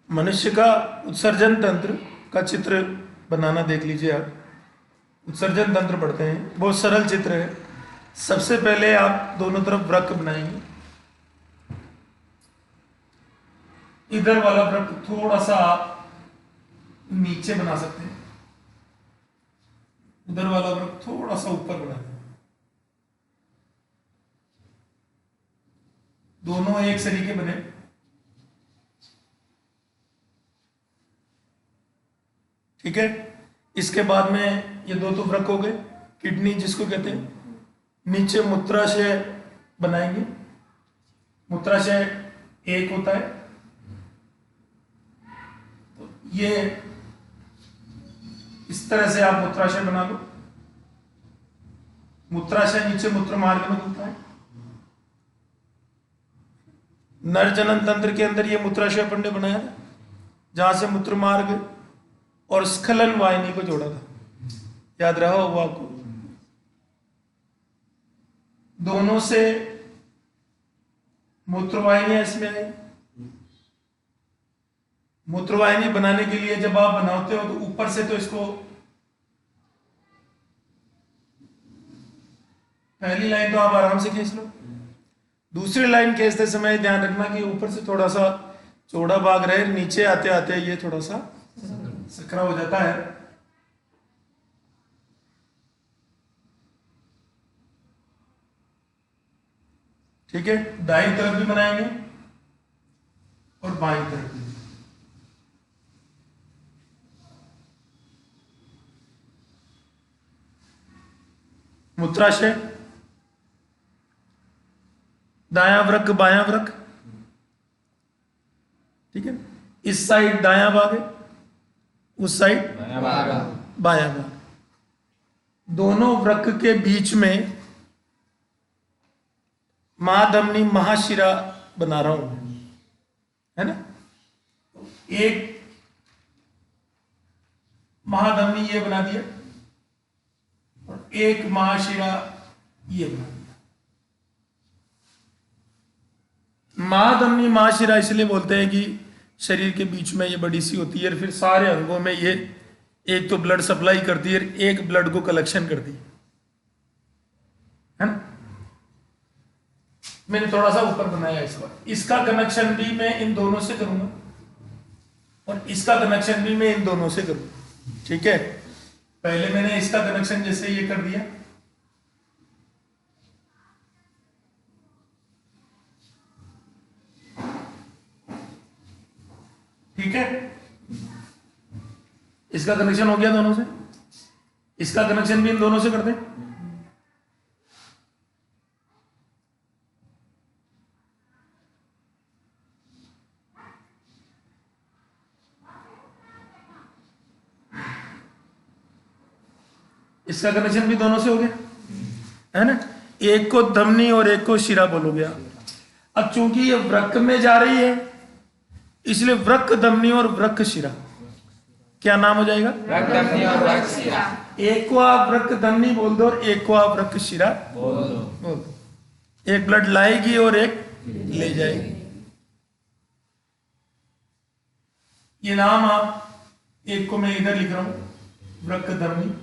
मनुष्य का उत्सर्जन तंत्र का चित्र बनाना देख लीजिए आप। उत्सर्जन तंत्र पढ़ते हैं, बहुत सरल चित्र है। सबसे पहले आप दोनों तरफ वृक्क बनाएंगे। इधर वाला वृक्क थोड़ा सा आप नीचे बना सकते हैं, उधर वाला वृक्क थोड़ा सा ऊपर बना दें। दोनों एक सरीके बने। ठीक है। इसके बाद में ये दो तो वृक्क हो गए। किडनी जिसको कहते हैं, नीचे मूत्राशय बनाएंगे। मूत्राशय एक होता है, तो ये इस तरह से आप मूत्राशय बना लो। मूत्राशय नीचे मूत्र मार्ग में खुलता है। नर जनन तंत्र के अंदर ये मूत्राशय अपन ने बनाया था, जहां से मूत्र मार्ग और स्खलन वाहिनी को जोड़ा था। याद रहा होगा आपको। दोनों से मूत्रवाहिनी इसमें आई। मूत्रवाहिनी बनाने के लिए जब आप बनाते हो तो ऊपर से तो इसको पहली लाइन तो आप आराम से खींच लो। दूसरी लाइन खींचते समय ध्यान रखना कि ऊपर से थोड़ा सा चौड़ा भाग रहे, नीचे आते आते ये थोड़ा सा सकरा हो जाता है। ठीक है। दाईं तरफ भी बनाएंगे और बाईं तरफ भी। मूत्राशय, दायां वृक्क बायां वृक्क। ठीक है। इस साइड दायां भाग है, उस साइड बायां भाग। दोनों वृक्क के बीच में महाधमनी महाशिरा बना रहा हूं, है ना। एक महाधमनी ये बना दिया और एक महाशिरा ये बना दिया। महाधमनी महाशिरा इसलिए बोलते हैं कि शरीर के बीच में ये बड़ी सी होती है और फिर सारे अंगों में ये एक तो ब्लड सप्लाई करती है, एक ब्लड को कलेक्शन करती है ना। मैंने थोड़ा सा ऊपर बनाया इस बार। इसका कनेक्शन भी मैं इन दोनों से करूंगा और इसका कनेक्शन भी मैं इन दोनों से करूंगा। ठीक है। पहले मैंने इसका कनेक्शन जैसे ये कर दिया, ठीक है। इसका कनेक्शन हो गया दोनों से। इसका कनेक्शन भी इन दोनों से कर दें। इसका कनेक्शन भी दोनों से हो गया, है ना। एक को धमनी और एक को शिरा बोलोगे आप। अब चूंकि ये वृक्क में जा रही है, इसलिए वृक्क धमनी और वृक्क शिरा क्या नाम हो जाएगा? वृक्क धमनी और वृक्क शिरा। एक को आप वृक्क धमनी बोल दो और एक को आप वृक्क शिरा बोल दो। एक ब्लड लाएगी और एक ले जाएगी। ये नाम आप, एक को मैं इधर लिख रहा हूं वृक्क धमनी,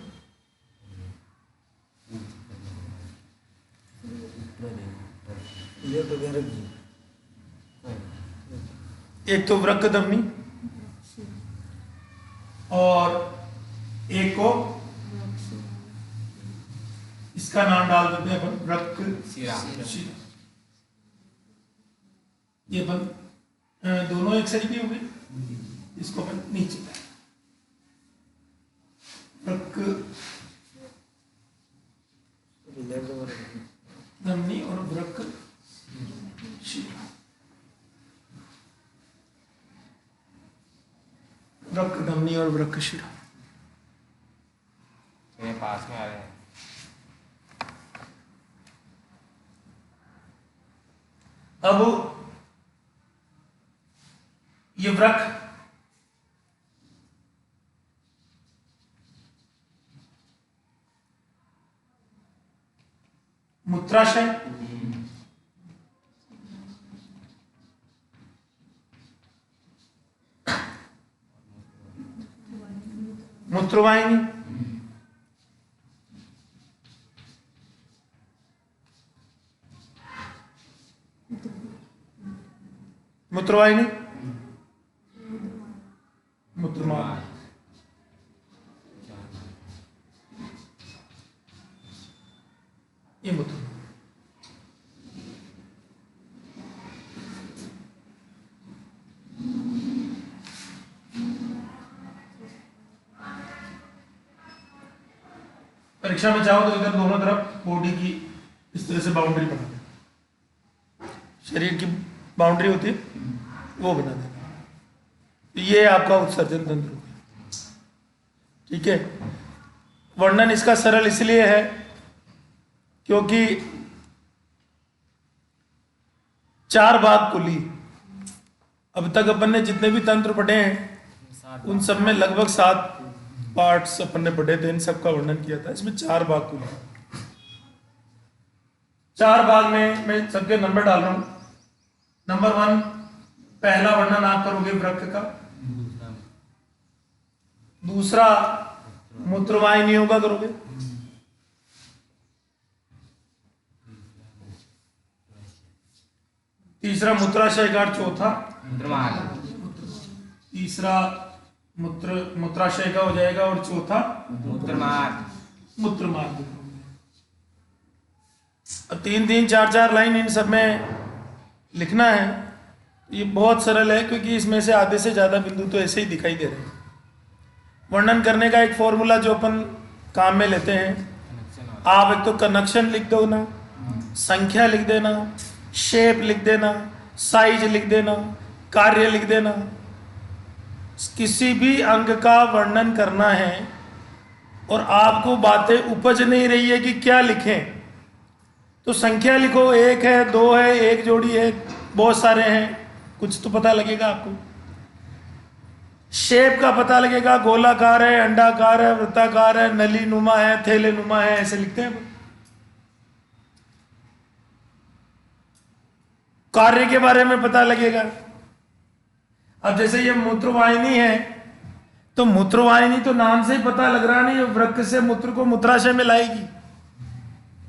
एक तो वृक्क धमनी और एक को इसका नाम डाल देते हैं अपन वृक्क शिरा। ये अपन दोनों एक सही हो गई। इसको अपन नीचे वृक्क धमनी और वृक्क शिरा। वृक्क धमनी और वृक्क शिरा मेरे पास में आ रहे हैं। अब ये वृक्क मूत्राशय, मूत्रवाहिनी, मूत्रवाहिनी, मूत्रमार्ग, ये मूत्र। परीक्षा में चाहो तो इधर दोनों तरफ बॉडी की इस तरह से बाउंड्री बना देना, शरीर की बाउंड्री होती है वो बना देना। ये आपका उत्सर्जन तंत्र हो गया। ठीक है, वर्णन इसका सरल इसलिए है क्योंकि 4 भाग कुली। अब तक अपन ने जितने भी तंत्र पढ़े हैं उन सब में लगभग 7 पार्ट्स अपन ने पढ़े थे, इन सब का वर्णन किया था। इसमें 4 भाग कुल, 4 भाग में मैं सबके नंबर डाल रहा हूं। नंबर 1, पहला वर्णन आप करोगे वृक्क का। दूसरा मूत्रवाहिनियों का करोगे। तीसरा मूत्राशय का, चौथा तीसरा मूत्राशय का हो जाएगा और चौथा मूत्रमार्ग। 3-3, 4-4 लाइन इन सब में लिखना है। ये बहुत सरल है क्योंकि इसमें से आधे से ज्यादा बिंदु तो ऐसे ही दिखाई दे रहे हैं। वर्णन करने का एक फॉर्मूला जो अपन काम में लेते हैं, आप एक तो कनेक्शन लिख दो ना, संख्या लिख देना, शेप लिख देना, साइज लिख देना, कार्य लिख देना। किसी भी अंग का वर्णन करना है और आपको बातें उपज नहीं रही है कि क्या लिखें, तो संख्या लिखो। 1 है, 2 है, 1 जोड़ी है, बहुत सारे हैं, कुछ तो पता लगेगा आपको। शेप का पता लगेगा, गोलाकार है, अंडाकार है, वृत्ताकार है, नली नुमा है, थैले नुमा है, ऐसे लिखते हैं। कार्य के बारे में पता लगेगा। अब जैसे ये मूत्रवाहिनी है तो मूत्रवाहिनी तो नाम से ही पता लग रहा नहीं, वृक्क से मूत्र को मूत्राशय में लाएगी,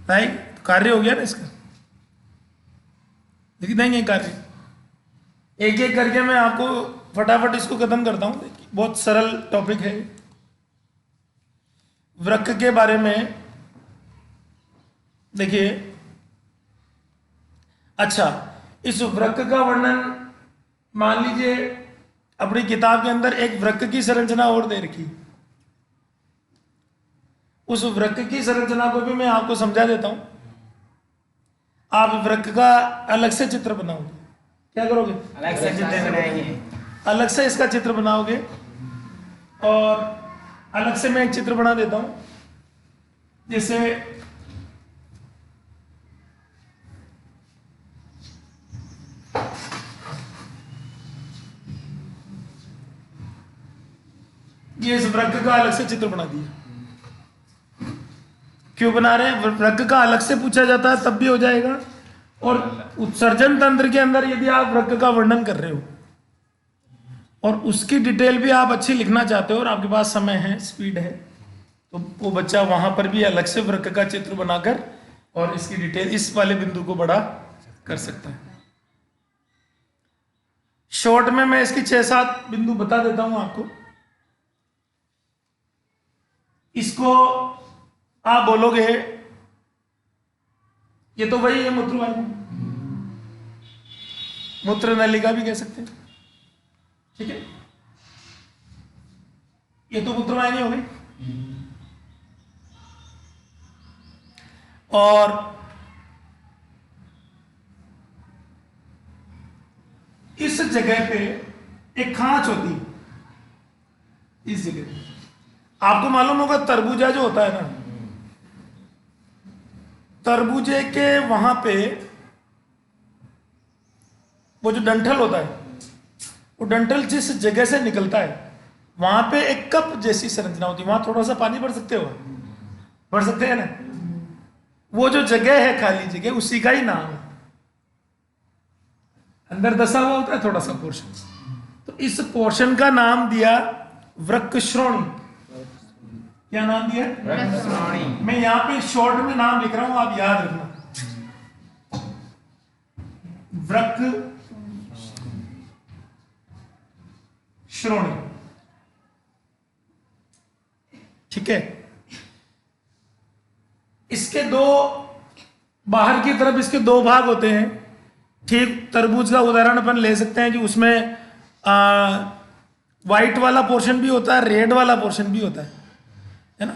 राइट? कार्य हो गया ना इसका, लिख देंगे कार्य। एक एक करके मैं आपको फटाफट इसको खत्म करता हूं। बहुत सरल टॉपिक है वृक्क के बारे में। देखिए, अच्छा, इस वृक्क का वर्णन मान लीजिए अपनी किताब के अंदर एक वृक्क की संरचना और दे रखी, उस वृक्क की संरचना को भी मैं आपको समझा देता हूं। आप वृक्क का अलग से चित्र बनाओगे। क्या करोगे? अलग से चित्र बनाएंगे। अलग से इसका चित्र बनाओगे और अलग से मैं एक चित्र बना देता हूं। जैसे ये इस वृक्क का अलग से चित्र बना दिया। क्यों बना रहे हैं? वृक्क का अलग से पूछा जाता है तब भी हो जाएगा, और उत्सर्जन तंत्र के अंदर यदि आप वृक्क का वर्णन कर रहे हो और उसकी डिटेल भी आप अच्छी लिखना चाहते हो और आपके पास समय है, स्पीड है, तो वो बच्चा वहां पर भी अलग से वृक्क का चित्र बनाकर और इसकी डिटेल, इस वाले बिंदु को बड़ा कर सकता है। शॉर्ट में मैं इसकी 6-7 बिंदु बता देता हूं आपको। इसको आप बोलोगे ये तो वही है मूत्रवाहिनी, मूत्र नलिका भी कह सकते हैं, ठीक है? ये तो मूत्रवाहिनी हो गई। और इस जगह पे एक खांच होती है, इस जगह पे। आपको मालूम होगा तरबूजा जो होता है ना, तरबूजे के वहां पे वो जो डंठल होता है, वो डंठल जिस जगह से निकलता है वहां पे एक कप जैसी संरचना होती है। वहां थोड़ा सा पानी भर सकते हो, भर सकते हैं ना? वो जो जगह है, खाली जगह, उसी का ही नाम है। अंदर दसा हुआ होता है थोड़ा सा पोर्शन, तो इस पोर्शन का नाम दिया वृक्क श्रोणी। क्या नाम दिया? श्रोणी। मैं यहाँ पे शॉर्ट में नाम लिख रहा हूं, आप याद रखना। वृक्क श्रोणी, ठीक है। इसके दो, बाहर की तरफ इसके दो भाग होते हैं, ठीक। तरबूज का उदाहरण अपन ले सकते हैं कि उसमें वाइट वाला पोर्शन भी होता है, रेड वाला पोर्शन भी होता है ना।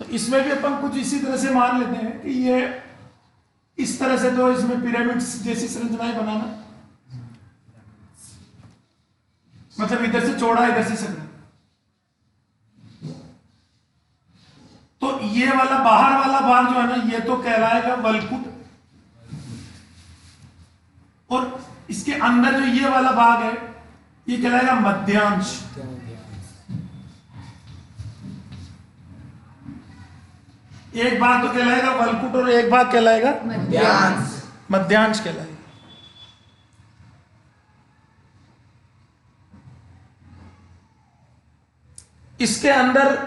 तो इसमें भी अपन कुछ इसी तरह से मान लेते हैं कि ये इस तरह से, तो इसमें पिरामिड्स जैसी संरचनाएं बनाना, मतलब इधर से चौड़ा इधर से सकना। तो ये वाला बाहर वाला भाग जो है ना, ये तो कहलाएगा वल्कुट, और इसके अंदर जो ये वाला भाग है ये कहलाएगा मध्यांश। एक भाग तो कहलाएगा वल्कुट और एक भाग कहलाएगा मध्यांश। मध्यांश कहलाएगा। इसके अंदर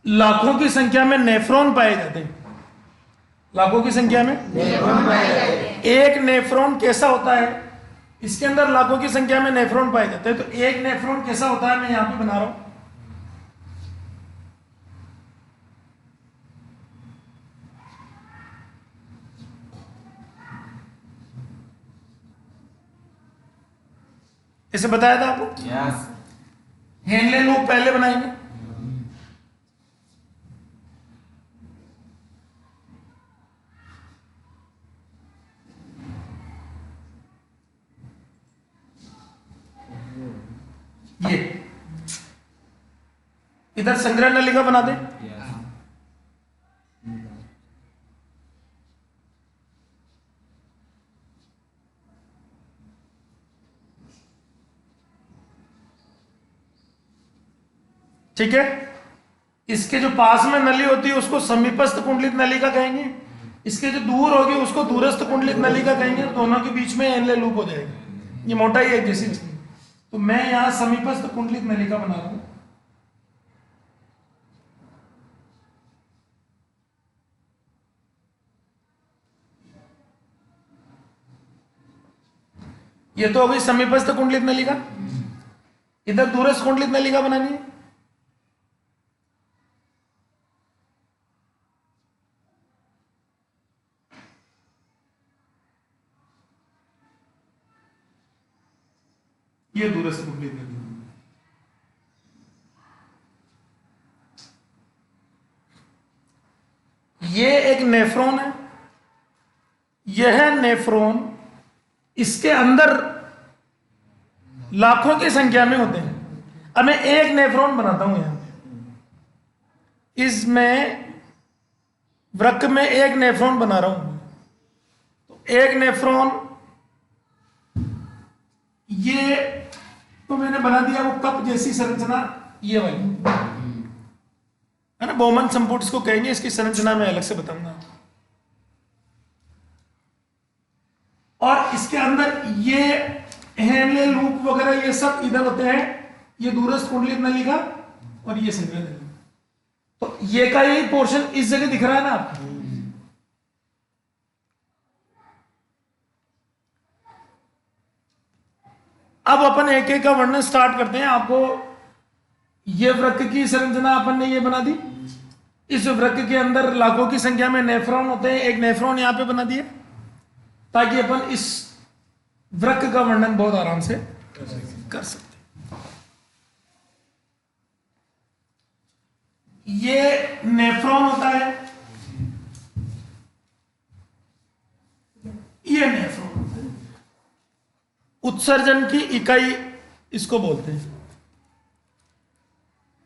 लाखों की संख्या में नेफ्रॉन पाए जाते हैं, लाखों की संख्या में एक नेफ्रॉन कैसा होता है, इसके अंदर लाखों की संख्या में नेफ्रॉन पाए जाते हैं। तो एक नेफ्रॉन कैसा होता है, मैं यहां पे बना रहा हूं। इसे बताया था आपको। यस। हेनले लूप पहले बनाएंगे, ये इधर संग्रह नलिका बना दे। ठीक है। इसके जो पास में नली होती है उसको समीपस्थ कुंडलित नलिका कहेंगे, इसके जो दूर होगी उसको दूरस्थ कुंडलित नलिका कहेंगे। दोनों के बीच में एनले लूप हो जाएगा, ये मोटाई एक जैसी। तो मैं यहां समीपस्थ कुंडलित नलिका बना रहा हूं। ये तो हो गई समीपस्थ कुंडलित नलिका। इधर दूरस्थ कुंडलित नलिका बनानी है। ये दूरस्थ कुंडलित नलिका। ये एक नेफ्रॉन है, यह नेफ्रॉन, इसके अंदर लाखों की संख्या में होते हैं। अब मैं एक नेफ्रॉन बनाता हूं यहां पे, इसमें वृक्क में एक नेफ्रॉन बना रहा हूं। तो एक नेफ्रॉन, ये तो मैंने बना दिया वो कप जैसी संरचना, ये वाली है ना, बोमन संपुट इसको कहेंगे। इसकी संरचना मैं अलग से बताऊंगा। और इसके अंदर ये हेनले लूप वगैरह ये सब इधर होते हैं, ये दूरस्थ कुंडलित नलिका और ये संग्रह नलिका। तो ये का यही पोर्शन इस जगह दिख रहा है ना आपको। अब अपन एक एक का वर्णन स्टार्ट करते हैं। आपको ये वृक्क की संरचना अपन ने ये बना दी। इस वृक्क के अंदर लाखों की संख्या में नेफ्रॉन होते हैं। एक नेफ्रॉन यहां पे बना दिया ताकि अपन इस वृक्क का वर्णन बहुत आराम से कर सकते। ये नेफ्रॉन होता है, ये नेफ्रॉन होता है। उत्सर्जन की इकाई इसको बोलते हैं।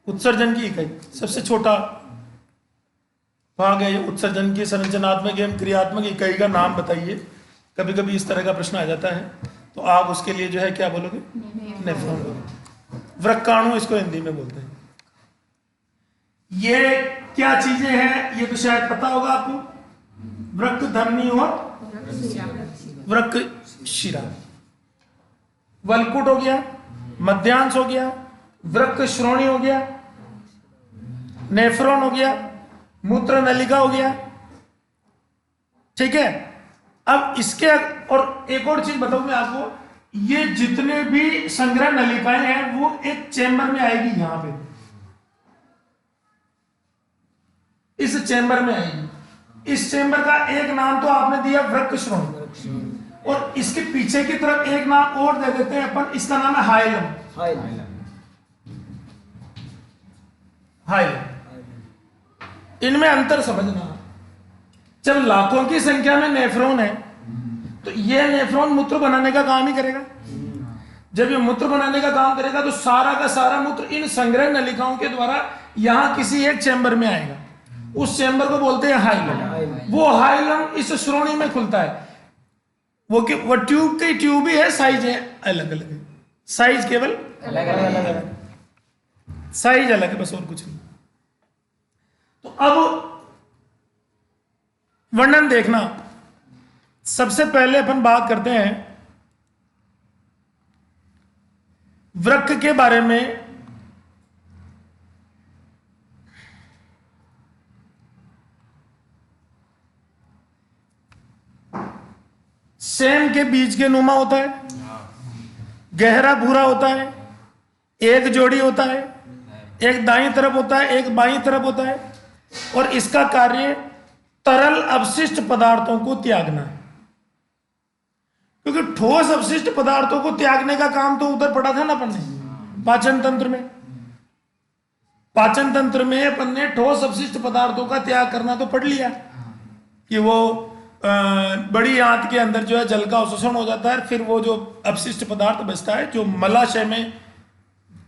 उत्सर्जन की इकाई सबसे छोटा भाग है ये। उत्सर्जन की संरचनात्मक एवं क्रियात्मक इकाई का नाम बताइए। कभी कभी इस तरह का प्रश्न आ जाता है, तो आप उसके लिए जो है क्या बोलोगे? नेफ्रॉन बोलोगे। वृक्काणु इसको हिंदी में बोलते हैं। ये क्या चीजें हैं ये तो शायद पता होगा आपको। वृक्क, धमनी और वृक्क शिरा। वल्कुट हो गया, मध्यांश हो गया, वृक्क श्रोणी हो गया, नेफ्रॉन हो गया, मूत्र नलिका हो गया, ठीक है। अब इसके और एक और चीज बताऊं मैं आपको, ये जितने भी संग्रह नलिकाएं हैं वो एक चेंबर में आएगी, यहां पे इस चेंबर में आएगी। इस चेंबर का एक नाम तो आपने दिया वृक्क श्रोणी, और इसके पीछे की तरफ एक नाम और दे देते हैं अपन, इसका नाम है हाइलम। हाइलम, इनमें अंतर समझना। जब लाखों की संख्या में नेफ्रॉन है तो ये नेफ्रॉन मूत्र बनाने का काम ही करेगा। जब ये मूत्र बनाने का काम करेगा तो सारा का सारा मूत्र इन संग्रह नलिकाओं के द्वारा यहां किसी एक चैम्बर में आएगा। उस चैम्बर को बोलते हैं हाइलम। वो हाइलम इस श्रोणी में खुलता है। वो ट्यूब की ट्यूब ही है, साइज है अलग अलग है, साइज केवल अलग अलग, साइज अलग है, बस और कुछ नहीं। तो अब वर्णन देखना। सबसे पहले अपन बात करते हैं वृक्क के बारे में। सेम के बीज के नुमा होता है, गहरा भूरा होता है, एक जोड़ी होता है, एक दाईं तरफ होता है, एक बाईं तरफ होता है, और इसका कार्य तरल अवशिष्ट पदार्थों को त्यागना है। क्योंकि ठोस अवशिष्ट पदार्थों को त्यागने का काम तो उधर पड़ा था ना अपन ने, पाचन तंत्र में। पाचन तंत्र में अपन ने ठोस अवशिष्ट पदार्थों का त्याग करना तो पढ़ लिया कि वो बड़ी आंत के अंदर जो है जल का अवशोषण हो जाता है, फिर वो जो अपशिष्ट पदार्थ बचता है जो मलाशय में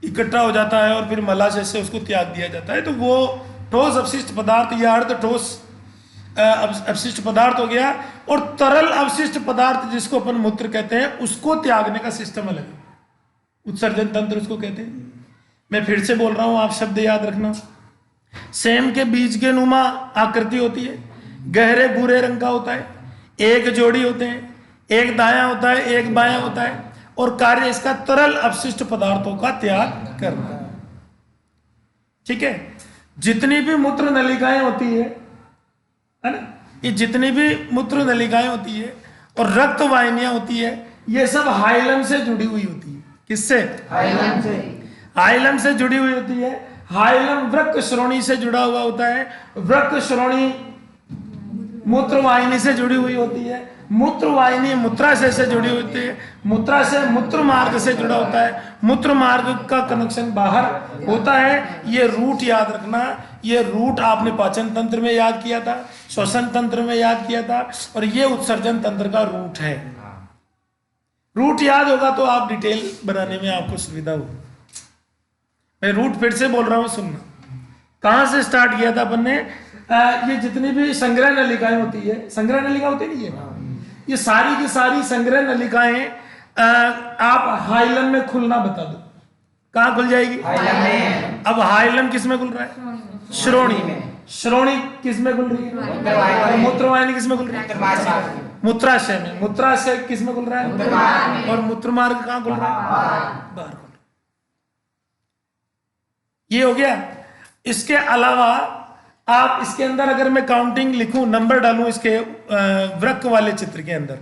इकट्ठा हो जाता है और फिर मलाशय से उसको त्याग दिया जाता है, तो वो ठोस अपशिष्ट पदार्थ या अर्ध ठोस अपशिष्ट पदार्थ हो गया। और तरल अवशिष्ट पदार्थ जिसको अपन मूत्र कहते हैं उसको त्यागने का सिस्टम अलग है, उत्सर्जन तंत्र उसको कहते हैं। मैं फिर से बोल रहा हूं, आप शब्द याद रखना। सेम के बीज के नुमा आकृति होती है, गहरे भूरे रंग का होता है, एक जोड़ी होते हैं, एक दायां होता है, एक बायां होता है, और कार्य इसका तरल अपशिष्ट पदार्थों का त्याग करना। ठीक है। जितनी भी मूत्र नलिकाएं होती है ना, ये जितनी भी मूत्र नलिकाएं होती है और रक्त वाहिनियां होती है, ये सब हाइलम से जुड़ी हुई होती है। किससे? हाइलम से। हाइलम से जुड़ी हुई होती है। हाइलम वृक्क श्रोणी से जुड़ा हुआ होता है, वृक्क श्रोणी मूत्र वाहिनी से जुड़ी हुई होती है, मूत्र वाहिनी मूत्राशय से जुड़ी होती है, मूत्राशय मूत्र मार्ग से जुड़ा होता है, मूत्र मार्ग का कनेक्शन बाहर होता है। ये रूट याद रखना, ये रूट आपने पाचन तंत्र में याद किया था, श्वसन तंत्र में याद किया था, और ये उत्सर्जन तंत्र का रूट है। रूट याद होगा तो आप डिटेल बनाने में आपको सुविधा होगी। मैं रूट फिर से बोल रहा हूं, सुनना। कहां से स्टार्ट किया था अपन ने? ये जितनी भी संग्रह नलिकाएं होती है, संग्रह नलिका होती नहीं है, ये सारी की सारी संग्रह नलिकाएं आप हाइलम में खुलना बता दो, कहां खुल जाएगी? हाइलम में। अब हाइलम किस में खुल रहा है? श्रोणी में। श्रोणी किस में खुल रही है? मूत्रवाहिनी किस में खुल रही है? मूत्राशय में। मूत्राशय किस में खुल रहा है? और मूत्र मार्ग कहां खुल रहा है? बाहर खुल। ये हो गया। इसके अलावा आप इसके अंदर अगर मैं काउंटिंग लिखूं, नंबर डालूं इसके वृक्क वाले चित्र के अंदर,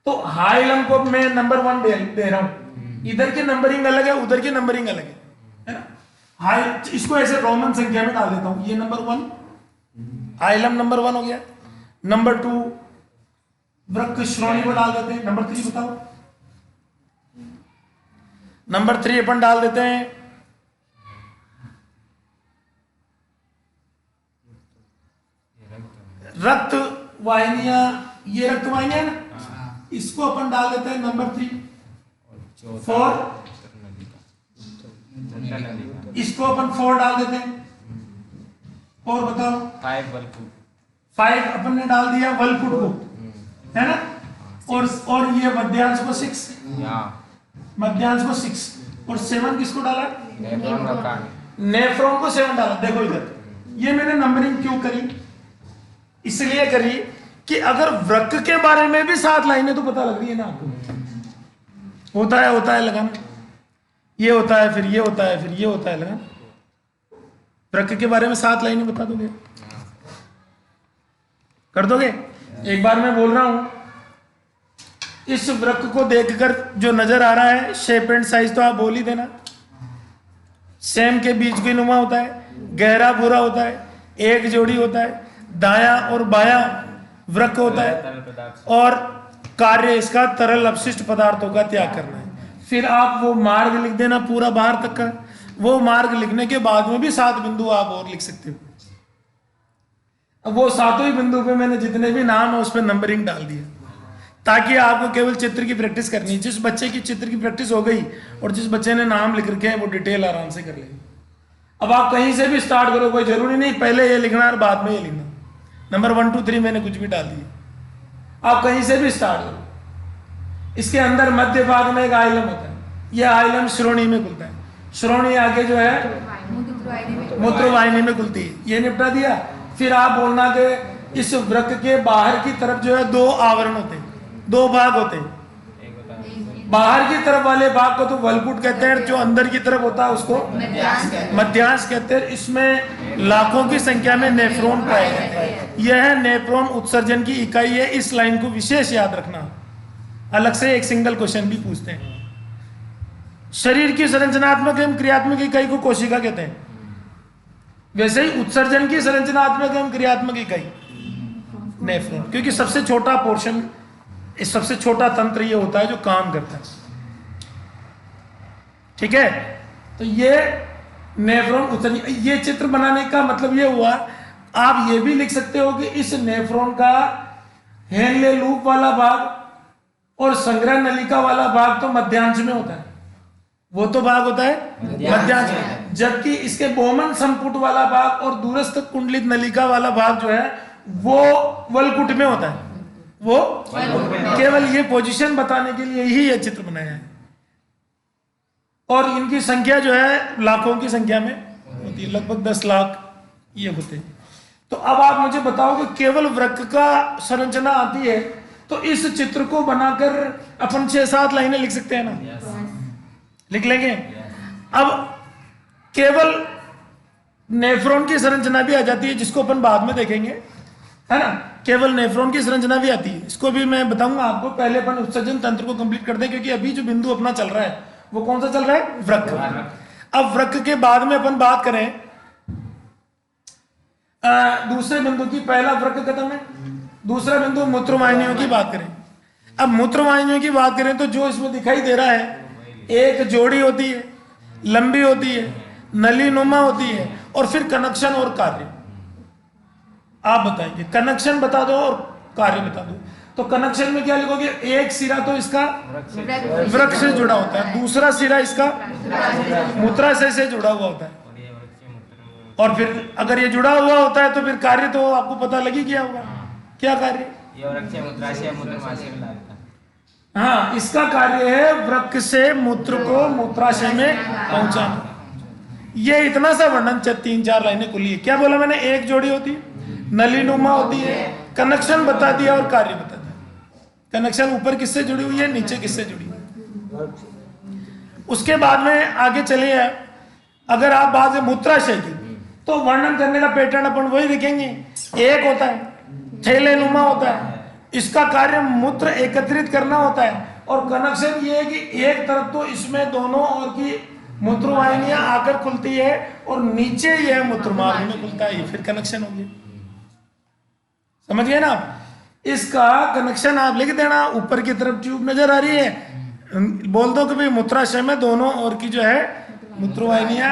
तो हाइलम को मैं नंबर 1 दे रहा हूं। इधर की नंबरिंग अलग है, उधर की नंबरिंग अलग है ना। हाई इसको ऐसे रोमन संख्या में डाल देता हूं। ये नंबर 1 हाइलम नंबर 1 हो गया। नंबर 2 वृक्क श्रोणी को डाल देते हैं। नंबर 3 बताओ। नंबर 3 अपन डाल देते हैं रक्त वाहिनियां। ये रक्त वाहिनियां ना, इसको अपन डाल देते हैं नंबर 3। 4 इसको अपन 4 डाल देते हैं। और बताओ 5 अपन ने डाल दिया वलपुट को, है ना। और ये मध्यांश को 6, मध्यांश को 6, और 7 किसको डाला? नेफ्रॉन को 7 डाला। देखो इधर, ये मैंने नंबरिंग क्यों करी? इसलिए करी कि अगर वृक्क के बारे में भी 7 लाइनें तो पता लग रही है ना आपको। होता है लगाना, ये होता है, फिर ये होता है, फिर ये होता है लगाना। वृक्क के बारे में 7 लाइनें बता दोगे? कर दोगे? एक बार मैं बोल रहा हूं, इस वृक्क को देखकर जो नजर आ रहा है शेप एंड साइज तो आप बोल ही देना। सेम के बीच की नुमा होता है, गहरा भूरा होता है, एक जोड़ी होता है, दाया और बाया वृक्क होता है, और कार्य इसका तरल अपशिष्ट पदार्थों का त्याग करना है। फिर आप वो मार्ग लिख देना पूरा बाहर तक का। वो मार्ग लिखने के बाद में भी 7 बिंदु आप और लिख सकते हो। अब वो 7 ही बिंदु पे मैंने जितने भी नाम है उस पर नंबरिंग डाल दिया, ताकि आपको केवल चित्र की प्रैक्टिस करनी है। जिस बच्चे की चित्र की प्रैक्टिस हो गई और जिस बच्चे ने नाम लिख रखे हैं वो डिटेल आराम से कर लेगा। अब आप कहीं से भी स्टार्ट करो, कोई जरूरी नहीं पहले ये लिखना और बाद में ये लिखना। नंबर 1 2 3 मैंने कुछ भी डाल दिया, आप कहीं से भी स्टार्ट करो। इसके अंदर मध्य भाग में एक आइलम होता है, यह आइलम श्रोणी में खुलता है। श्रोणी आगे जो है मूत्रवाहिनी में खुलती है। ये निपटा दिया। फिर आप बोलना कि इस वृक्क के बाहर की तरफ जो है 2 आवरण होते हैं, 2 भाग होते हैं। बाहर की तरफ वाले भाग को तो वलकुट कहते हैं, जो अंदर की तरफ होता है उसको मध्यांश कहते हैं। इसमें लाखों की संख्या में नेफ्रॉन पाए जाते हैं। यह नेफ्रॉन उत्सर्जन की इकाई है। इस लाइन को विशेष याद रखना, अलग से एक सिंगल क्वेश्चन भी पूछते हैं। शरीर की संरचनात्मक एवं क्रियात्मक इकाई को कोशिका कहते हैं, वैसे ही उत्सर्जन की संरचनात्मक एवं क्रियात्मक इकाई नेफ्रॉन, क्योंकि सबसे छोटा पोर्शन, सबसे छोटा तंत्र ये होता है जो काम करता है। ठीक है, तो ये नेफ्रॉन उत्सर्जन। ये चित्र बनाने का मतलब ये हुआ, आप ये भी लिख सकते हो कि इस नेफ्रॉन का हेनले लूप वाला भाग और संग्रह नलिका वाला भाग तो मध्यांश में होता है, वो तो भाग होता है मध्यांश में, जबकि इसके बोमन संपुट वाला भाग और दूरस्थ कुंडलित नलिका वाला भाग जो है वो वलकुट में होता है। वो केवल ये पोजीशन बताने के लिए ही ये चित्र बनाया है, और इनकी संख्या जो है लाखों की संख्या में होती है, लगभग 10 लाख ये होते हैं। तो अब आप मुझे बताओ कि केवल वृक्क का संरचना आती है तो इस चित्र को बनाकर अपन 6-7 लाइनें लिख सकते हैं ना? लिख लेंगे। अब केवल नेफ्रॉन की संरचना भी आ जाती है, जिसको अपन बाद में देखेंगे, है ना। केवल नेफ्रॉन की संरचना भी आती है, इसको भी मैं बताऊंगा आपको। पहले अपन उत्सर्जन तंत्र को कंप्लीट कर दें, क्योंकि अभी जो बिंदु अपना चल रहा है वो कौन सा चल रहा है? वृक्क। अब वृक्क के बाद में अपन बात करें दूसरे बिंदु की। पहला वृक्क खत्म है, दूसरा बिंदु मूत्रवाहिनियों की बात करें। अब मूत्रवाहिनियों की बात करें तो जो इसमें दिखाई दे रहा है, एक जोड़ी होती है, लंबी होती है, नली नुमा होती है, और फिर कनेक्शन और कार्य। आप बताएंगे, कनेक्शन बता दो और कार्य बता दो। तो कनेक्शन में क्या लिखोगे? एक सिरा तो इसका वृक्क से जुड़ा होता है, दूसरा सिरा इसका मूत्राशय से जुड़ा हुआ होता है, और फिर अगर ये जुड़ा हुआ होता है तो फिर कार्य तो आपको पता लग ही गया होगा। क्या कार्य? हाँ, इसका कार्य है वृक्क से मूत्र को मूत्राशय में पहुंचाना। ये इतना सा वर्णन 3-4 लाइनें खुली है। क्या बोला मैंने? एक जोड़ी होती है, नलीनुमा होती है, कनेक्शन बता दिया और कार्य बता दिया। कनेक्शन ऊपर किससे जुड़ी हुई है, नीचे किससे जुड़ी हुई है। उसके बाद में आगे चले, अगर आप बात है मूत्राशय की, तो वर्णन करने का पैटर्न अपन वही देखेंगे। एक होता है, थैलेनुमा होता है, इसका कार्य मूत्र एकत्रित करना होता है, और कनेक्शन ये है कि एक तरफ तो इसमें दोनों ओर की मूत्रवाहिनियां आकर खुलती है और नीचे यह मूत्रमार्ग में खुलता है, फिर कनेक्शन हो गया। समझ गए ना? इसका कनेक्शन आप लिख देना। ऊपर की तरफ ट्यूब नजर आ रही है, बोल दो कि भाई मूत्राशय में दोनों ओर की जो है मूत्रवाहिनियां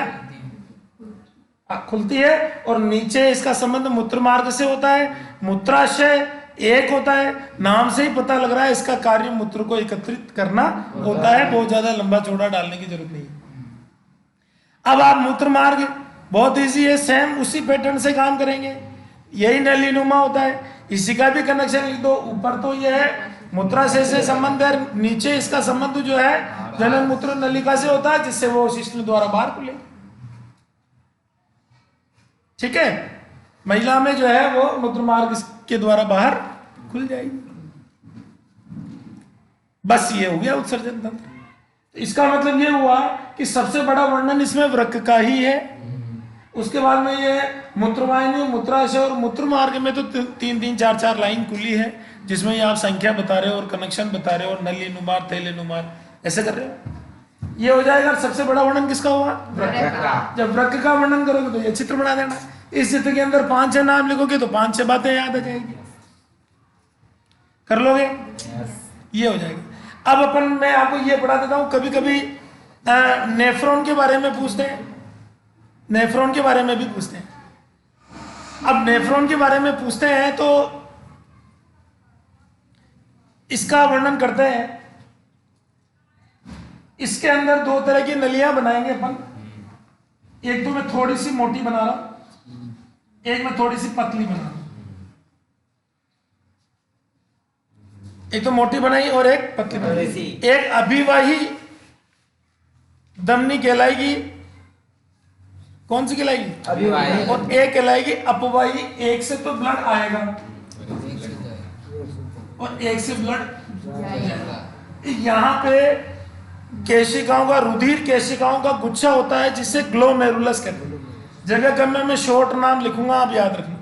खुलती है, और नीचे इसका संबंध मूत्र मार्ग से होता है। मूत्राशय एक होता है, नाम से ही पता लग रहा है इसका कार्य मूत्र को एकत्रित करना होता है। बहुत ज्यादा लंबा चौड़ा डालने की जरूरत नहीं है। अब आप मूत्र मार्ग बहुत इजी है, सेम उसी पैटर्न से काम करेंगे। यही नलीनुमा होता है, इसी का भी कनेक्शन लिख दो। ऊपर तो यह है मूत्राशय से संबंध है, नीचे इसका संबंध जो है जनन मूत्र नलिका से होता है, जिससे वो शिश्न द्वारा बाहर खुले। ठीक है, महिला में जो है वो मूत्र मार्ग के द्वारा बाहर खुल जाएगी। बस ये हो गया उत्सर्जन तंत्र। इसका मतलब ये हुआ कि सबसे बड़ा वर्णन इसमें वृक्क का ही है। उसके बाद में ये मूत्रवाहिनी, मूत्राशय और मूत्र मार्ग में तो 3-3, 4-4 लाइन खुली है, जिसमें ये आप संख्या बता रहे हो और कनेक्शन बता रहे हो और नली नुमार, थैले नुमार ऐसे कर रहे हो। ये हो जाएगा। सबसे बड़ा वर्णन किसका हुआ? वृक्क। जब वृक्क का वर्णन करोगे तो ये चित्र बना देना। इस चित्र के अंदर 5-6 नाम लिखोगे तो 5-6 बातें याद आ जाएगी। कर लोगे? ये हो जाएगा। अब अपन मैं आपको ये पढ़ा देता हूं। कभी कभी नेफ्रॉन के बारे में पूछते हैं, नेफ्रॉन के बारे में भी पूछते हैं। अब नेफ्रॉन के बारे में पूछते हैं तो इसका वर्णन करते हैं। इसके अंदर 2 तरह की नलियां बनाएंगे अपन। एक तो मैं थोड़ी सी मोटी बना रहा हूं, एक में थोड़ी सी पतली बना रहा हूं। एक तो मोटी बनाई और एक पतली बनाई। एक अभिवाही धमनी कहलाएगी, कौन सी कहलाएगी? अभिवाही। और एक कहलाएगी अपवाही। एक से तो ब्लड आएगा और एक से ब्लड। यहाँ पे केशिकाओं का, रुधिर केशिकाओं का गुच्छा होता है जिसे ग्लोमेरुलस कहते हैं। जगह कम में शॉर्ट नाम लिखूंगा, आप याद रखना।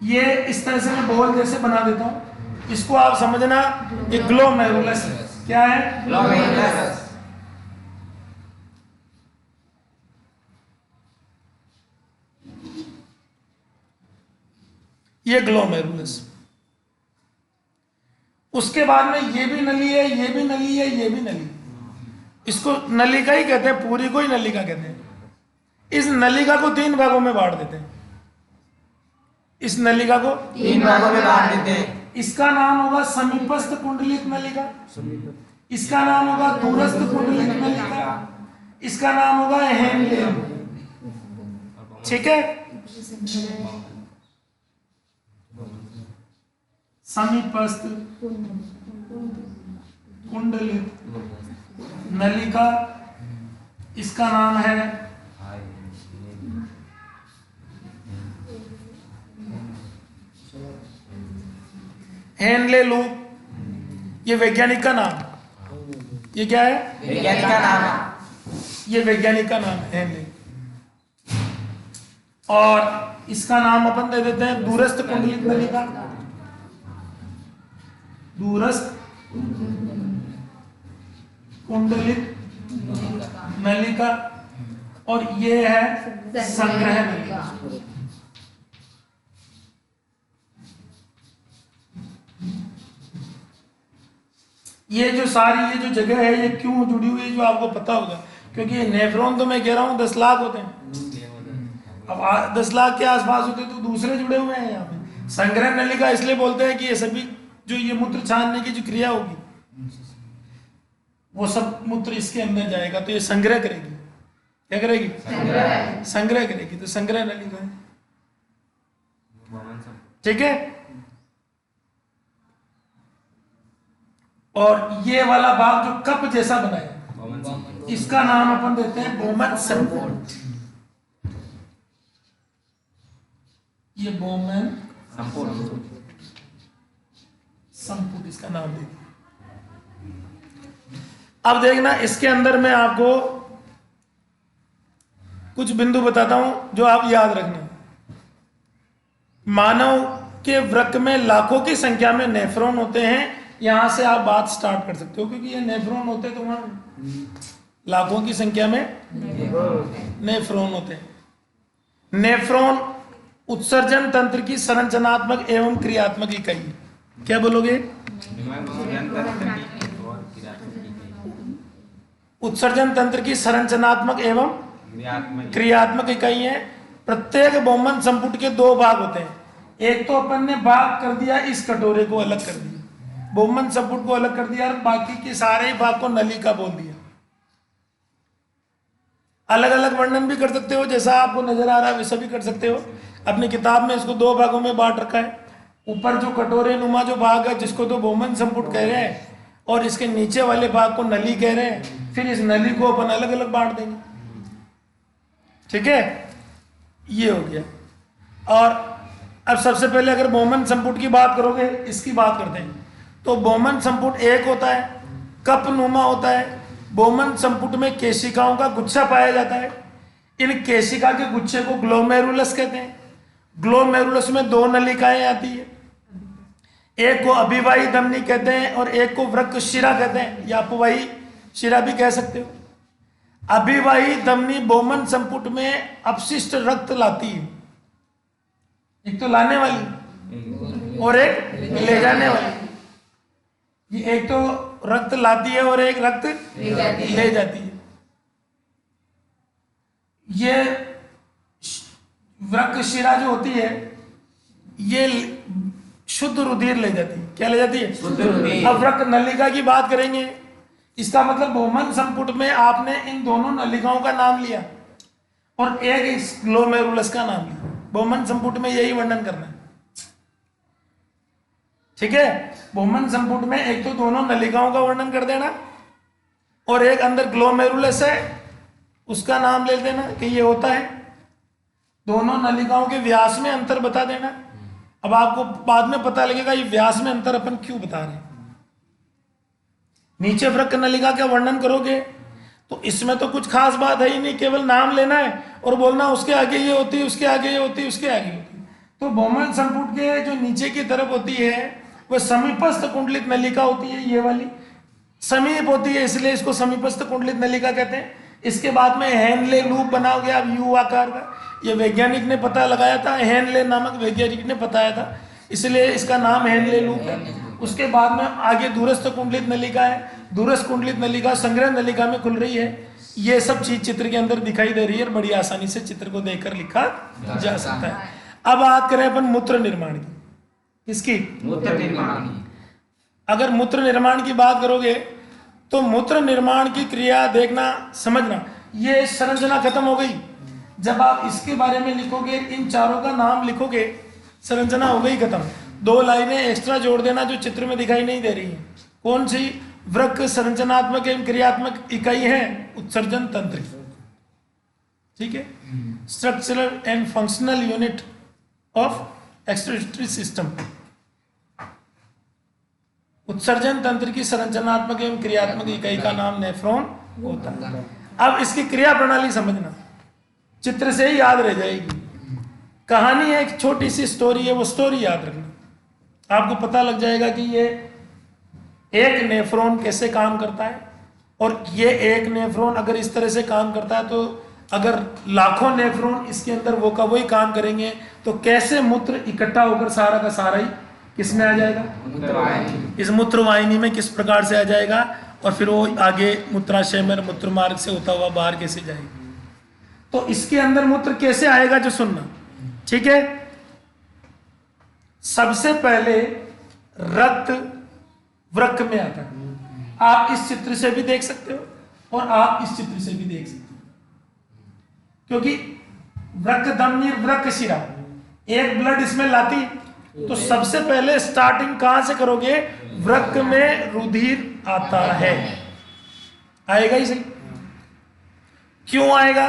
ये इस तरह से मैं बॉल जैसे बना देता हूं, इसको आप समझना ये ग्लोमेरुलस है। क्या है? ग्लोमेरुलस। ये ग्लोमेरुलस। उसके बाद में ये भी नली है, ये भी नली है, ये भी नली। इसको नलिका ही कहते हैं, पूरी को ही नलिका कहते हैं। इस नलिका को 3 भागों में बांट देते हैं। इस नलिका को 3 भागों में बांट देते हैं। इसका नाम होगा समीपस्थ कुंडलिक नलिका, इसका नाम होगा दूरस्थ कुंडलिक नलिका, इसका नाम होगा हेनले। ठीक है? समीपस्थ कुंडलित नलिका, इसका नाम है हेनले लूप। ये वैज्ञानिक का नाम, ये क्या है? वैज्ञानिक का नाम है। ये वैज्ञानिक का नाम है हेनले। और इसका नाम अपन दे देते हैं दूरस्थ कुंडलित नलिका, दूरस्थ कुंडलित नलिका। और ये है संग्रह नलिका। ये जो सारी ये जो जगह है ये क्यों जुड़ी हुई है, जो आपको पता होगा, क्योंकि नेफ्रॉन तो मैं कह रहा हूं 10 लाख होते हैं। अब 10 लाख के आसपास होते तो दूसरे जुड़े हुए हैं यहाँ पे। संग्रह नलिका इसलिए बोलते हैं कि ये सभी जो ये मूत्र छानने की जो क्रिया होगी वो सब मूत्र इसके अंदर जाएगा, तो ये संग्रह करेगी। क्या करेगी? संग्रह करेगी। तो संग्रह नलिका है। ठीक है? और ये वाला भाग जो कप जैसा बना है, इसका नाम अपन देते हैं बोमन संपुट। ये बोमन संपुट इसका नाम दे दिया। अब देखना, इसके अंदर मैं आपको कुछ बिंदु बताता हूं जो आप याद रखना। मानव के वृक्क में लाखों की संख्या में नेफ्रॉन होते हैं। यहां से आप बात स्टार्ट कर सकते हो, क्योंकि ये नेफ्रॉन होते तो वहां लाखों की संख्या में नेफ्रॉन होते हैं। नेफ्रॉन उत्सर्जन तंत्र की संरचनात्मक एवं क्रियात्मक इकाई। क्या बोलोगे? उत्सर्जन तंत्र की संरचनात्मक एवं क्रियात्मक इकाई है। प्रत्येक बोमन संपुट के 2 भाग होते हैं। एक तो अपन ने भाग कर दिया, इस कटोरे को अलग कर दिया, बोमन संपुट को अलग कर दिया, और बाकी के सारे भाग को नलिका बोल दिया। अलग अलग वर्णन भी कर सकते हो, जैसा आपको नजर आ रहा है वैसा भी कर सकते हो। अपनी किताब में इसको 2 भागों में बांट रखा है। ऊपर जो कटोरे नुमा जो भाग है, जिसको तो बोमन संपुट कह रहे हैं, और इसके नीचे वाले भाग को नली कह रहे हैं। फिर इस नली को अपन अलग अलग बांट देंगे। ठीक है? ये हो गया। और अब सबसे पहले अगर बोमन संपुट की बात करोगे, इसकी बात करते हैं, तो बोमन संपुट एक होता है, कप नुमा होता है। बोमन संपुट में केशिकाओं का गुच्छा पाया जाता है। इन केशिका के गुच्छे को ग्लोमेरुलस कहते हैं। ग्लोमेरुलस में 2 नलिकाएं आती है, एक को अभिवाही धमनी कहते हैं और एक को वृक्क शिरा कहते हैं, या अपवाही शिरा भी कह सकते हो। अभिवाही धमनी बोमन संपुट में अपशिष्ट रक्त लाती है, एक तो लाने वाली और एक ले जाने वाली। ये एक तो रक्त लाती है और एक रक्त ले जाती है। ये वृक्क शिरा जो होती है ये शुद्ध रुधिर ले जाती है। क्या ले जाती है? शुद्ध रुधिर। अब वृक्क नलिका की बात करेंगे, इसका मतलब बोमन संपुट में आपने इन दोनों नलिकाओं का नाम लिया और एक इस ग्लोमेरुलस का नाम लिया। बोमन संपुट में यही वर्णन करना है, ठीक है। बोमन संपुट में एक तो दोनों नलिकाओं का वर्णन कर देना और एक अंदर ग्लोमेरुलस है उसका नाम ले देना कि ये होता है। दोनों नलिकाओं के व्यास में अंतर बता देना। अब आपको बाद में पता लगेगा ये व्यास में अंतर अपन क्यों बता रहे हैं। नीचे वृक्क नलिका का वर्णन करोगे तो इसमें तो कुछ खास बात है ही नहीं, केवल नाम लेना है और बोलना उसके आगे ये होती है, उसके आगे ये होती है, उसके आगे होती है। तो बोमन संपुट के जो नीचे की तरफ होती है वह समीपस्थ कुंडलित नलिका होती है, ये वाली समीप होती है इसलिए इसको समीपस्थ कुंडलित नलिका कहते हैं। इसके बाद में हेनले लूप बना गया यू आकार का, ये वैज्ञानिक ने पता लगाया था, हेनले नामक वैज्ञानिक ने बताया था, इसलिए इसका नाम हेनले लूप है। उसके बाद में आगे दूरस्थ कुंडलित नलिका है, दूरस्थ कुंडलित नलिका संग्रह नलिका में खुल रही है। ये सब चीज चित्र के अंदर दिखाई दे रही है और बड़ी आसानी से चित्र को देखकर लिखा जा सकता है। अब बात करें अपन मूत्र निर्माण की, किसकी? मूत्र निर्माण। अगर मूत्र निर्माण की बात करोगे तो मूत्र निर्माण की क्रिया देखना समझना। ये संरचना खत्म हो गई, जब आप इसके बारे में लिखोगे इन चारों का नाम लिखोगे संरचना हो गई खत्म। 2 लाइनें एक्स्ट्रा जोड़ देना जो चित्र में दिखाई नहीं दे रही है। कौन सी? वृक्क संरचनात्मक एवं क्रियात्मक इकाई है उत्सर्जन तंत्र, ठीक है, structural and functional unit of excretory system. उत्सर्जन तंत्र की संरचनात्मक एवं क्रियात्मक इकाई का नाम नेफ्रॉन होता है। अब इसकी क्रिया प्रणाली समझना, चित्र से ही याद रह जाएगी। कहानी है, एक छोटी सी स्टोरी है, वो स्टोरी याद रखना, आपको पता लग जाएगा कि ये एक नेफ्रॉन कैसे काम करता है। और ये एक नेफ्रॉन अगर इस तरह से काम करता है तो अगर लाखों नेफ्रॉन इसके अंदर वो का वही काम करेंगे तो कैसे मूत्र इकट्ठा होकर सारा का सारा ही किस में आ जाएगा? इस मूत्रवाहिनी में किस प्रकार से आ जाएगा और फिर वो आगे मूत्राशय में मूत्र मार्ग से होता हुआ बाहर कैसे जाएगा। तो इसके अंदर मूत्र कैसे आएगा जो सुनना, ठीक है। सबसे पहले रक्त वृक्क में आता है। आप इस चित्र से भी देख सकते हो और आप इस चित्र से भी देख सकते हो, क्योंकि वृक्क धमनी वृक्क शिरा एक ब्लड इसमें लाती, तो सबसे पहले स्टार्टिंग कहां से करोगे? वृक्क में रुधिर आता है, आएगा ही सही। क्यों आएगा?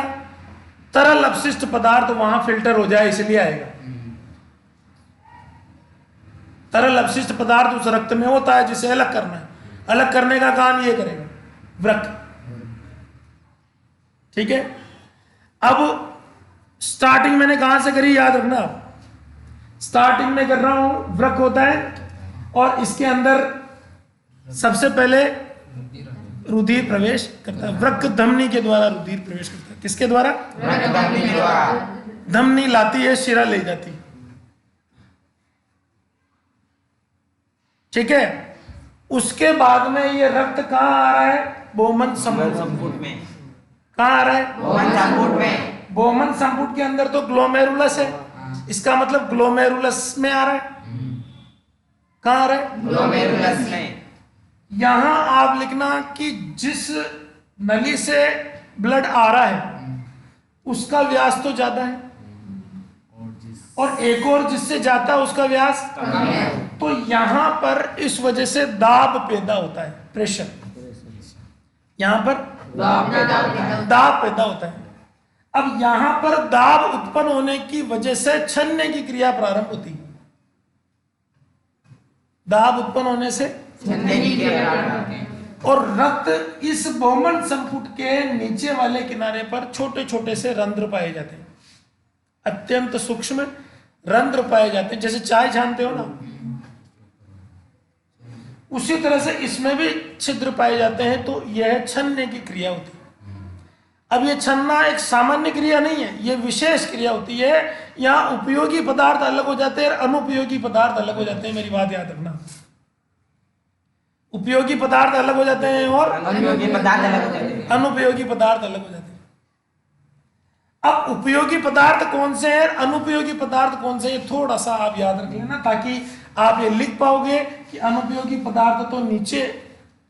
तरल अपशिष्ट पदार्थ वहां फिल्टर हो जाए इसलिए आएगा। तरल अपशिष्ट पदार्थ उस रक्त में होता है जिसे अलग करना है, अलग करने का काम ये करेगा वृक्क, ठीक है। अब स्टार्टिंग मैंने कहां से करी याद रखना आप। स्टार्टिंग में कर रहा हूं, वृक्क होता है और इसके अंदर सबसे पहले रुधिर प्रवेश करता है। वृक्क धमनी के द्वारा रुधिर प्रवेश करता है। किसके द्वारा? वृक्क धमनी के द्वारा। धमनी लाती है, शिरा ले जाती है, ठीक है। उसके बाद में ये रक्त कहां आ रहा है? बोमन संपुट में। कहां आ रहा है? बोमन संपुट में। बोमन संपुट के अंदर तो ग्लोमेरुलस है, इसका मतलब ग्लोमेरुलस में आ रहा है। कहां आ रहा है? ग्लोमेरुलस में। यहां आप लिखना कि जिस नली से ब्लड आ रहा है उसका व्यास तो ज्यादा है और एक और जिससे जाता है उसका व्यास कम है। तो यहां पर इस वजह से दाब पैदा होता है, प्रेशर, यहां पर दाब पैदा होता है। अब यहां पर दाब उत्पन्न होने की वजह से छनने की क्रिया प्रारंभ होती है। दाब उत्पन्न होने से छनने की क्रिया प्रारंभ होती है। और रक्त इस बहुमंड संपुट के नीचे वाले किनारे पर छोटे छोटे से रंध्र पाए जाते हैं, अत्यंत सूक्ष्म रंध्र पाए जाते हैं, जैसे चाय छानते हो ना, उसी तरह से इसमें भी छिद्र पाए जाते हैं। तो यह छनने की क्रिया होती है। अब ये छनना एक सामान्य क्रिया नहीं है, ये विशेष क्रिया होती है। यहाँ उपयोगी पदार्थ अलग हो जाते हैं और अनुपयोगी पदार्थ अलग हो जाते हैं, मेरी बात याद रखना। उपयोगी पदार्थ अलग हो जाते हैं और अनुपयोगी पदार्थ अलग हो जाते हैं। अनुपयोगी पदार्थ अलग हो जाते हैं। अब उपयोगी पदार्थ कौन से हैं, अनुपयोगी पदार्थ कौन से हैं, थोड़ा सा आप याद रख लेना, ताकि आप ये लिख पाओगे कि अनुपयोगी पदार्थ तो नीचे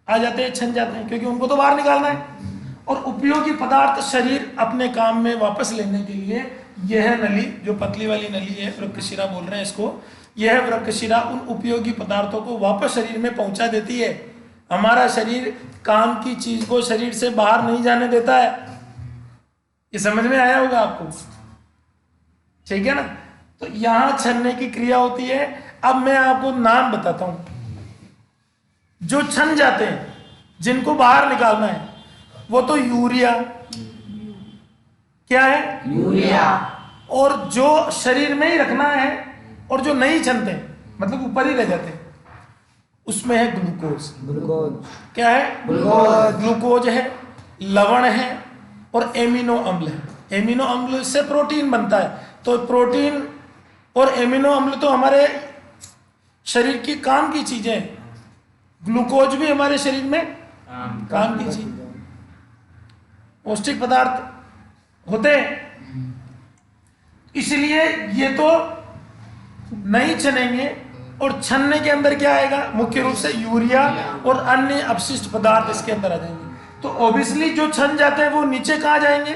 आ जाते हैं, छन जाते हैं, क्योंकि उनको तो बाहर निकालना है। और उपयोगी पदार्थ शरीर अपने काम में वापस लेने के लिए, यह नली जो पतली वाली नली है, वृक्कशिरा बोल रहे हैं इसको, यह वृक्कशिरा उन उपयोगी पदार्थों को वापस शरीर में पहुंचा देती है। हमारा शरीर काम की चीज को शरीर से बाहर नहीं जाने देता है। ये समझ में आया होगा आपको, ठीक है ना। तो यहां छनने की क्रिया होती है। अब मैं आपको नाम बताता हूं जो छन जाते हैं, जिनको बाहर निकालना है, वो तो यूरिया, क्या है, यूरिया। और जो शरीर में ही रखना है और जो नहीं छनते, मतलब ऊपर ही रह जाते हैं, उसमें है ग्लूकोज। ग्लूकोज क्या है, ग्लूकोज। ग्लूकोज है, लवण है और एमिनो अम्ल है। एमिनो अम्ल से प्रोटीन बनता है। तो प्रोटीन और एमिनो अम्ल तो हमारे शरीर की काम की चीजें हैं। ग्लूकोज भी हमारे शरीर में काम की चीज, पौष्टिक पदार्थ होते हैं। इसलिए ये तो नहीं छनेंगे, और छनने के अंदर क्या आएगा, मुख्य रूप से यूरिया और अन्य अपशिष्ट पदार्थ इसके अंदर आ जाएंगे। तो ऑब्वियसली जो छन जाते हैं वो नीचे कहाँ जाएंगे,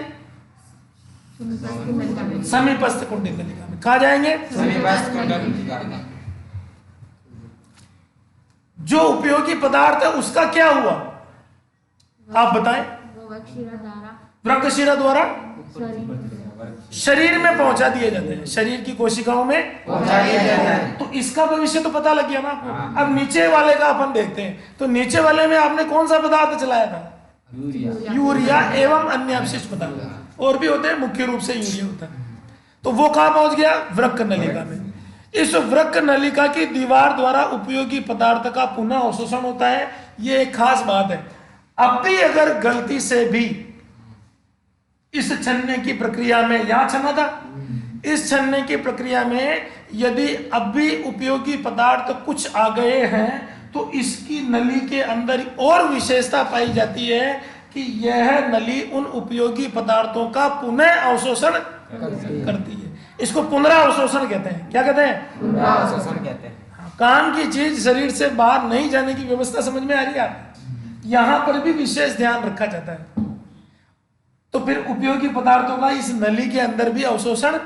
समीपस्थ कुंडली नलिका में। कहाँ जाएंगे, समीपस्थ कुंडली नलिका में। जो उपयोगी पदार्थ है उसका क्या हुआ, आप बताएं। वृक्कशिरा द्वारा शरीर में पहुंचा दिए जाते हैं, शरीर की कोशिकाओं में पहुंचा दिया जाता है। तो इसका भविष्य तो पता लग गया ना आपको। अब नीचे वाले का अपन देखते हैं। तो नीचे वाले में आपने कौन सा पदार्थ चलाया था, यूरिया एवं अन्य अवशिष्ट पदार्थ, और भी होते हैं, मुख्य रूप से यूरिया होता है। तो वो कहां पहुंच गया, वृक्क नलिका में। इस वृक्क नलिका की दीवार द्वारा उपयोगी पदार्थ का पुनः अवशोषण होता है। ये एक खास बात है। अब भी अगर गलती से भी इस छनने की प्रक्रिया में, यहां छना था, इस छनने की प्रक्रिया में यदि अब भी उपयोगी पदार्थ कुछ आ गए हैं, तो इसकी नली के अंदर और विशेषता पाई जाती है कि यह नली उन उपयोगी पदार्थों का पुनः अवशोषण करती है। इसको पुनरावशोषण कहते हैं। क्या कहते हैं, पुनरावशोषण कहते हैं। काम की चीज शरीर से बाहर नहीं जाने की व्यवस्था समझ में आ रही है आपको। यहां पर भी विशेष ध्यान रखा जाता है। तो फिर उपयोगी पदार्थों का इस नली के अंदर भी अवशोषण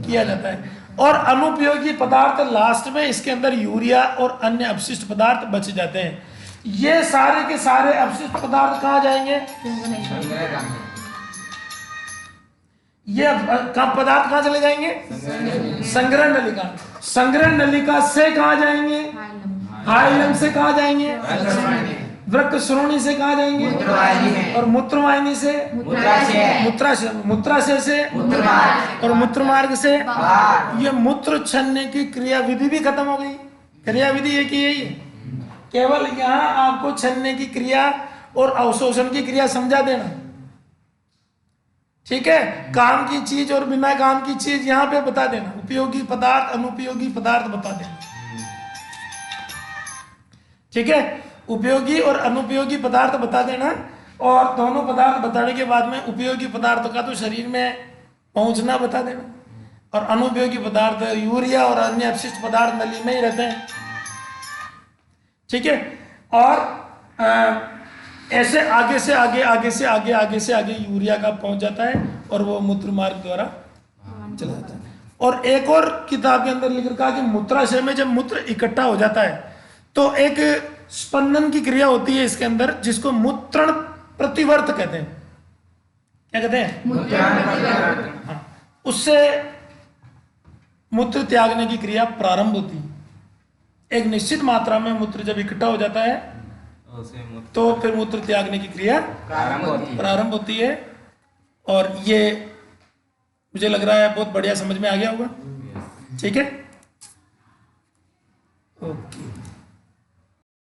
किया जाता है, और अनुपयोगी पदार्थ लास्ट में इसके अंदर यूरिया और अन्य अपशिष्ट पदार्थ बच जाते हैं। ये सारे के सारे अपशिष्ट पदार्थ कहाँ जाएंगे, ये पदार्थ कहाँ चले जाएंगे, संग्रह नलिका। संग्रह नलिका से कहाँ जाएंगे, हाइलम से कहाँ जाएंगे, वृक्क श्रोणी से कहाँ जाएंगे, और मूत्रवाहिनी से, मूत्राशय से, और मूत्र मार्ग से। ये मूत्र छनने की क्रिया विधि भी खत्म हो गई। क्रिया विधि एक ही यही है, केवल यहाँ आपको छनने की क्रिया और अवशोषण की क्रिया समझा देना, ठीक है। काम की चीज और बिना काम की चीज यहाँ पे बता देना, उपयोगी पदार्थ अनुपयोगी पदार्थ बता देना, ठीक है। उपयोगी और अनुपयोगी पदार्थ बता देना, और दोनों पदार्थ बताने के बाद में उपयोगी पदार्थ का तो शरीर में पहुंचना बता देना, और अनुपयोगी पदार्थ यूरिया और अन्य अपशिष्ट पदार्थ नली में ही रहते हैं, ठीक है। और ऐसे आगे से आगे, आगे से आगे, आगे से आगे यूरिया का पहुंच जाता है, और वो मूत्र मार्ग द्वारा चला जाता है। और एक और किताब के अंदर लिख रखा कि मूत्राशय में जब मूत्र इकट्ठा हो जाता है तो एक स्पंदन की क्रिया होती है इसके अंदर, जिसको मूत्रण प्रतिवर्त कहते हैं। क्या कहते हैं, हाँ। उससे मूत्र त्यागने की क्रिया प्रारंभ होती है। एक निश्चित मात्रा में मूत्र जब इकट्ठा हो जाता है तो फिर मूत्र त्यागने की क्रिया प्रारंभ होती है। और ये मुझे लग रहा है बहुत बढ़िया समझ में आ गया होगा। ठीक है, ओके।